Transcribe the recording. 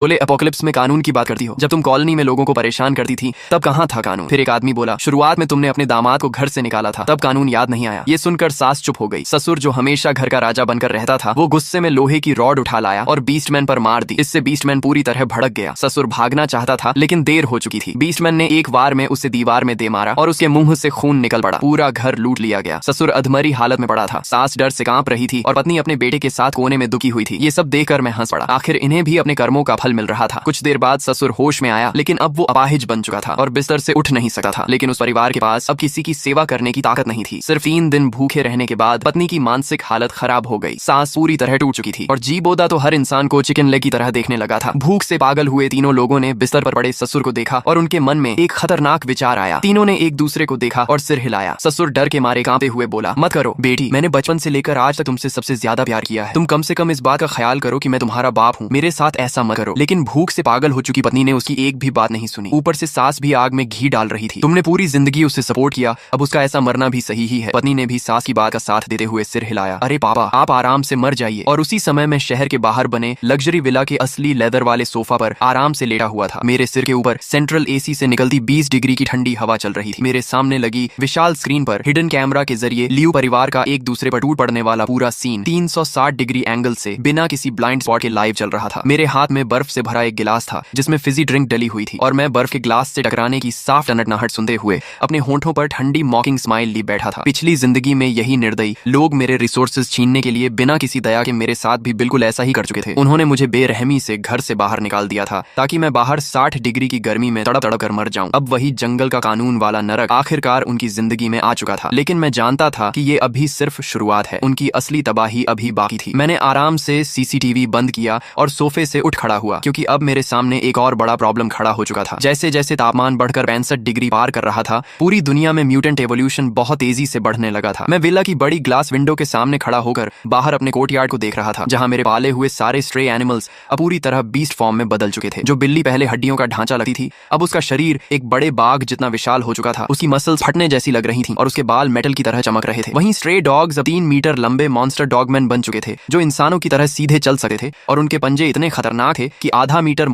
बोले एपोकलिप्स में कानून की बात करती हो, जब तुम कॉलोनी में लोगों को परेशान करती थी तब कहाँ था कानून। फिर एक आदमी बोला शुरुआत में तुमने अपने दामाद को घर से निकाला था, तब कानून याद नहीं आया। ये सुनकर सास चुप हो गई। ससुर जो हमेशा घर का राजा बनकर रहता था वो गुस्से में लोहे की रॉड उठा लाया और बीस्टमैन पर मार दी। इससे बीस्टमैन पूरी तरह भड़क गया। ससुर भागना चाहता था लेकिन देर हो चुकी थी। बीस्टमैन ने एक वार में उसे दीवार में दे मारा और उसके मुंह से खून निकल पड़ा। पूरा घर लूट लिया गया। ससुर अधमरी हालत में पड़ा था। सास डर से कांप रही थी और पत्नी अपने बेटे के साथ कोने में दुखी हुई थी। ये सब देखकर मैं हंस पड़ा। आखिर इन्हें भी अपने कर्मों का फल मिल रहा था। कुछ देर बाद ससुर होश में आया लेकिन अब वो अपाहिज बन चुका था और बिस्तर से उठ नहीं सकता था। लेकिन उस परिवार के पास अब किसी की सेवा करने की ताकत नहीं थी। सिर्फ 3 दिन भूखे रहने के बाद पत्नी की मानसिक हालत खराब हो गई। सास पूरी तरह टूट चुकी थी और जी बोदा तो हर इंसान को चिकन लेग की तरह देखने लगा था। भूख से पागल हुए तीनों लोगों ने बिस्तर पर पड़े ससुर को देखा और उनके मन में एक खतरनाक विचार आया। तीनों ने एक दूसरे को देखा और सिर हिलाया। ससुर डर के मारे कांपते हुए बोला, मत करो बेटी, मैंने बचपन से लेकर आज तक तुमसे सबसे ज्यादा प्यार किया है। तुम कम से कम इस बात का ख्याल करो कि मैं तुम्हारा बाप हूँ। मेरे साथ ऐसा मत करो। लेकिन भूख से पागल हो चुकी पत्नी ने उसकी एक भी बात नहीं सुनी। ऊपर से सास भी आग में घी डाल रही थी। तुमने पूरी जिंदगी उसे सपोर्ट किया, अब उसका ऐसा मरना भी सही ही है। पत्नी ने भी सास की बात का साथ देते हुए सिर हिलाया। अरे पापा, आप आराम से मर जाइए। और उसी समय मैं शहर के बाहर बने लग्जरी विला के असली लेदर वाले सोफा पर आराम से लेटा हुआ था। मेरे सिर के ऊपर सेंट्रल एसी से निकलती 20 डिग्री की ठंडी हवा चल रही थी। मेरे सामने लगी विशाल स्क्रीन पर हिडन कैमरा के जरिए लियू परिवार का एक दूसरे पर टूट पड़ने वाला पूरा सीन 360 डिग्री एंगल से बिना किसी ब्लाइंड स्पॉट के लाइव चल रहा था। मेरे हाथ में बर्फ से भरा एक गिलास था जिसमें फिजी ड्रिंक डली हुई थी और मैं बर्फ के ग्लास से टकराने की साफ टनटनाहट सुनते हुए अपने होंठों पर ठंडी मॉकिंग स्माइल ली बैठा था। पिछली जिंदगी में यही निर्दयी लोग मेरे रिसोर्सेज छीनने के लिए बिना किसी दया के मेरे साथ भी बिल्कुल ऐसा ही कर चुके थे। उन्होंने मुझे बेरहमी से घर से बाहर निकाल दिया था ताकि मैं बाहर 60 डिग्री की गर्मी में तड़प तड़प कर मर जाऊं। अब वही जंगल का कानून वाला नरक आखिरकार उनकी जिंदगी में आ चुका था। लेकिन मैं जानता था कि ये अभी सिर्फ शुरुआत है। उनकी असली तबाही अभी बाकी थी। मैंने आराम से सीसीटीवी बंद किया और सोफे से उठ खड़ा हुआ क्योंकि अब मेरे सामने एक और बड़ा प्रॉब्लम खड़ा हो चुका था। जैसे जैसे तापमान बढ़कर 65 डिग्री पार कर रहा था, पूरी दुनिया में म्यूटेंट एवोल्यूशन बहुत तेजी से बढ़ने लगा था। मैं विला की बड़ी ग्लास विंडो के सामने खड़ा होकर बाहर अपने कोर्टयार्ड को देख रहा था जहां मेरे पाले हुए सारे स्ट्रे एनिमल्स अब पूरी तरह बीस्ट फॉर्म में बदल चुके थे। जो बिल्ली पहले हड्डियों का ढांचा लगती थी, अब उसका शरीर एक बड़े बाघ जितना विशाल हो चुका था। उसकी मसल्स फटने जैसी लग रही थी और उसके बाल मेटल की तरह चमक रहे थे। वहीं स्ट्रे डॉग्स अब 3 मीटर लंबे मॉन्स्टर डॉगमैन बन चुके थे जो इंसानों की तरह सीधे चल सकते थे और उनके पंजे इतने खतरनाक थे कि आधा मीटर